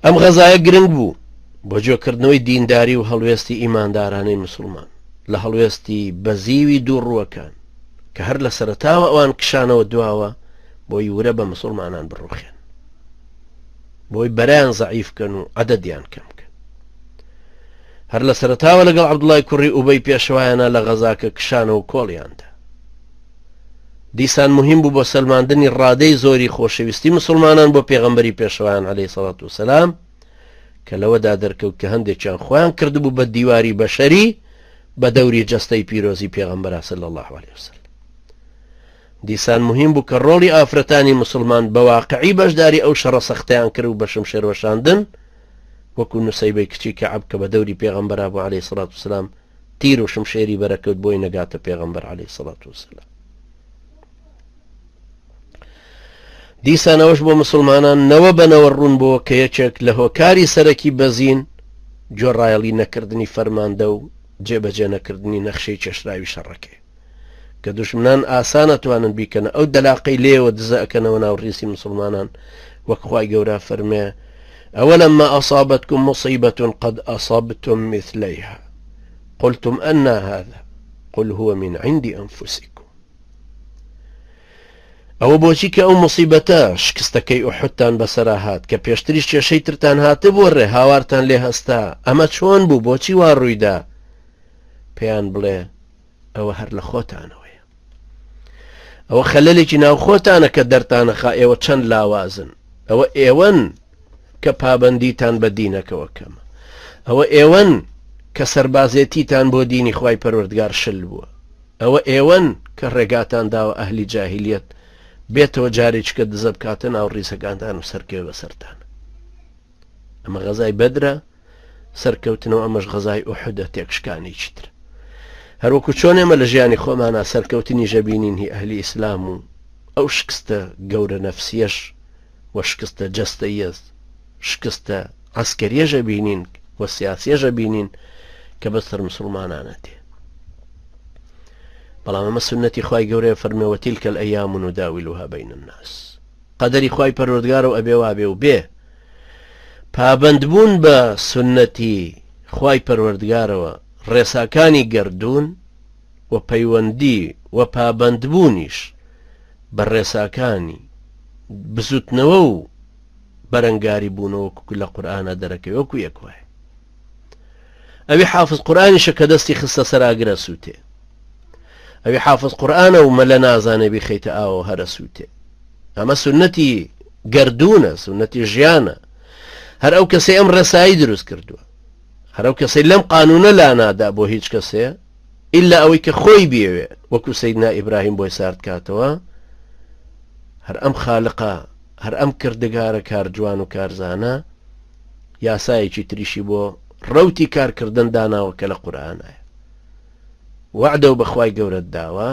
ئەم غەزایە گرنگ بوو بۆ جۆکردنەوەی دینداری و هەڵوێستی ئیماندارانەی مسلمان لە هەڵوێستی بەزیوی دووڕووەکان کە هەر لە سەرەتاوە ئەوان کشانەوە دواوە بۆی ورە بە مسلمانان بڕوخێن بۆی بەرایان زەعیف بکەن و عەدەدیان کەم بکەن هەر لە سەرەتاوە لەگەڵ عەبدوڵای کوڕی ئوبەی پێشەوایانە لە غەزاکە کشانەوە کۆڵیاندا دیسان مهم بوو بۆ سەلماندنی ڕادەی زۆری خۆشەویستی مسلمانان بۆ پێغەمبەری پێشەوایان عەلەیهی سەڵات وسەلام کە لەوەدا دەرکەوت کە هەندێکیان خۆیان کردبوو بە دیواری بەشەری بە دەوری جەستەی پیرۆزی پێغەمبەر صلی الله علیه وسلم دیسان مهم بوو کە ڕۆڵی ئافرەتانی مسلمان بە واقعی بەشداری ئەو شەڕە سەختەیان کرد و بە شمشێر وەشاندن وەکو نوسەیبەی کچی کەعب کە بە دەوری پێغەمبەر بوو عەلەیهی سەڵات وسەلام تیر و شمشێری بەرەکەوت بۆی نەگاتە پێغەمبەر عەلەیهی سەڵات وسەلام دیسان ئەوەش بۆ مسلمانان نەوە بەنەوە ڕوون بۆ کە یەکێک لە هۆکاری سەرەکی بەزین جۆڕایەڵی نەکردنی فەرماندە و جێبەجێ نەکردنی نەخشەی چێشراوی شەڕەکەی کە دوشمنان ئاسانە توانن بیکەنە ئەو دەلاقەی لێوە دزە ئەکەنەوە ناو ڕیسی مسلمانان وەک خوای گەورە فەرمێ أولما أصابتكم مصيبة قد أصبتم مثليها قلتم أن هذا قل هو من عند أنفسكم ئەوە بۆچی کە ئەو مصیبەتە شکستەکەی ئوحودتان بەسەرا هات کە پێشتریش کێشەی ترتان هاتە بۆ ڕێ هاوارتان لێ هەستا ئەمە چۆن بوو بۆچی وا ڕوویدا پێیان بڵێ ئەوە هەر لە خۆتانەوەیە ئەوە خەلەلێکی ناو خۆتانە کە دەرتانەخا ئێوە چەند لاوازن ئەوە ئێوەن کە پابەندیتان بە دینەکەوە کەمە ئەوە ئێوەن کە سەربازێتیتان بۆ دینی خوای پەروەردگار شل بووە ئەوە ئێوەن کە ڕێگاتان داوە ئەهلی جاهیلیەت بێتەوە جارێککە دزە بکاتە ناو ڕیسەکانتان و سەرکەوێ بەسەرتان ئەمە غەزای بەدرە سەرکەوتنەوە ئەمەش غەزای ئوحودە تێکشکانێکی تر هەروەکو چۆن ئێمە لە ژیانی خۆمانە سەرکەوتنی ژەبینین هی ئەهلی ئیسلام و ئەو شکستە گەورە نەفسیەش وە شکستە جەستەیەز شکستە عەسکەریە بینین وە سیاسیە بینین کە بەسەر مسلمانانە تێ بەڵام ئەمە سنەتی خوای گەورەیە فەرمێوە تیلکە الئەیام نداولوها بین الناس قەدەری خوای پەروەردگارەوە ئەبێ وابێ و بێ پابەندبوون بە سنەتی خوای پەروەردگارەوە ڕێساکانی گەردوون و پەیوەندی و پابەندبوونیش بە ڕێساکانی بزوتنەوە و بەرەنگاری بوونەوە لە قورئانە دەرەکەوە وەکو یەکوایە ئەوی حافظ قورئانیشە کە دەستی خستە سەراگرە سووتێ ئەوی حافظ قورئانە و مەلە نازانێ بیخەیتە ئاوە هەرە سووتێ ئەمە سنەتی گەردوونە سنەتی ژیانە هەر ئەو کەسەی ئەم ڕێسایی دروست کردووە هەر ئەو کەسەی لەم قانونە لا نادا بۆ هیچ کەسێ ئیلا ئەوەی کە خۆی بێوێ وەکو سەیدنا ئیبراهیم بۆی سارد کاتەوە هەر ئەم خالقە هەر ئەم کردگارە کارجوان و کارزانە یاسایەکی تریشی بۆ ڕەوتی کارکردن داناوە کە لە قورئانایە وعدە و بەخوای گەورەت داوە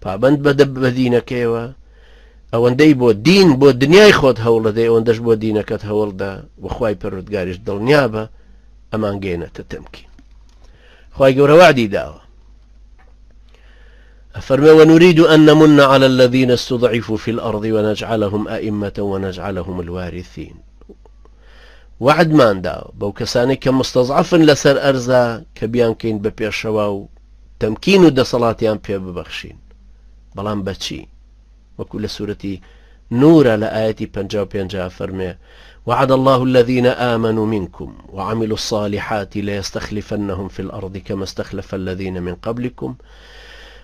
پابەند بە دینەکەیەوە ئەوەندەی بۆ دین بۆ دنیای خۆت هەوڵەدەی ئەوەندەش بۆ دینەکەت هەوڵدا وەخوای پەروەردگاریش دڵنیا بە ئەمان گەێنێتە تەمکین خوای گەورە وعدی داوە أفرمي ونريد أن نمن على الذين استضعفوا في الأرض ونجعلهم أئمة ونجعلهم الوارثين وعد مان داو بو كساني كمستضعف لسر أرزا كبيان كين ببيشوا تمكين دا صلاتيان بي ببخشين بلان بچي وكل سورة نور لآية بنجاو بينجا فرمي وعد الله الذين آمنوا منكم وعملوا الصالحات ليستخلفنهم في الأرض كما استخلف الذين من قبلكم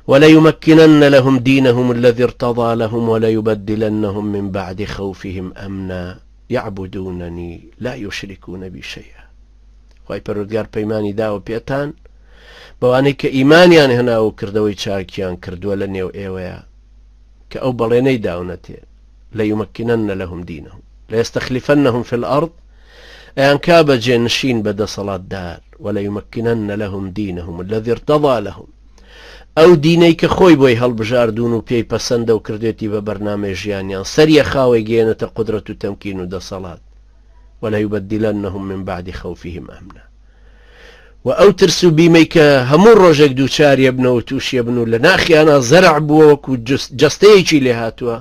وليمكنن لهم دينهم الذي ارتضى لهم وليبدلنهم من بعد خوفهم أمنا يعبدونني لا يشركون بي شيئا خوای پەروەردگار پەیمانی داوە پێتان بەوانەی کە ئیمانیان هێنا و کردەوەی چاکیان کردووە لە نێو ئێوەیە کە ئەو بەڵێنەی داونەتێ ليمكنن لهم دينهم ليستخلفنهم في الأرض ئەیان کا بەجێ نشین بەدەسەڵاتدار وليمكنن لهم دينهم الذي ارتضى لهم ئەو دینەی کە خۆی بۆی هەڵبژاردوون و پێی پەسەندە و کردێتی بە بەرنامەی ژیانیان سەریە خاوەی گێنێتە قودرەت و تەمکین و دەسەڵات وَلَيُبَدِّلَنَّهُم مِّن بَعْدِ خَوْفِهِمْ أَمْنًا و ئەو ترس و بیمەی کە هەموو ڕۆژێک دووچاریە بنەوە و تووشیە بن و لە ناخیانە زەرع بووە وەکو جەستەیەکی لێ هاتووە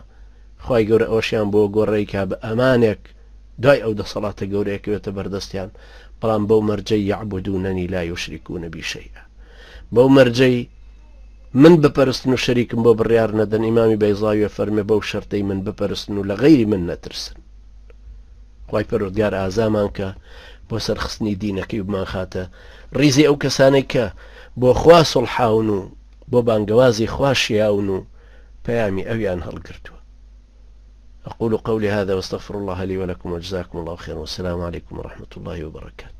خوای گەورە ئەوەشیان بۆ گۆڕەی کا بە ئەمانێک دوای ئەو دەسەڵاتە گەورەیەکەوێتە بەردەستیان بەڵام بەو مەرجەی یعبدوننی لا یشركون بی شەیئا بەو مەرجەی من بپەرستن و شەریکم بۆ بڕیار نەدەن. ئیمامی بەیزاویە فەرمێ بەو شەرتەی من بپەرستن و لە غەیری من نەترسن. خوای پەروەردگار ئازامان کە بۆ سەرخستنی دینەکەی بمان خاتە ڕیزی ئەو کەسانەی کە بۆ خوا سڵحاون و بۆ بانگەوازی خوا شیاون و پەیامی ئەویان هەڵگرتووە. أقول قولي هذا واستغفر الله لي ولكم وجزاكم الله خيرا والسلام عليكم ورحمة الله وبركاته.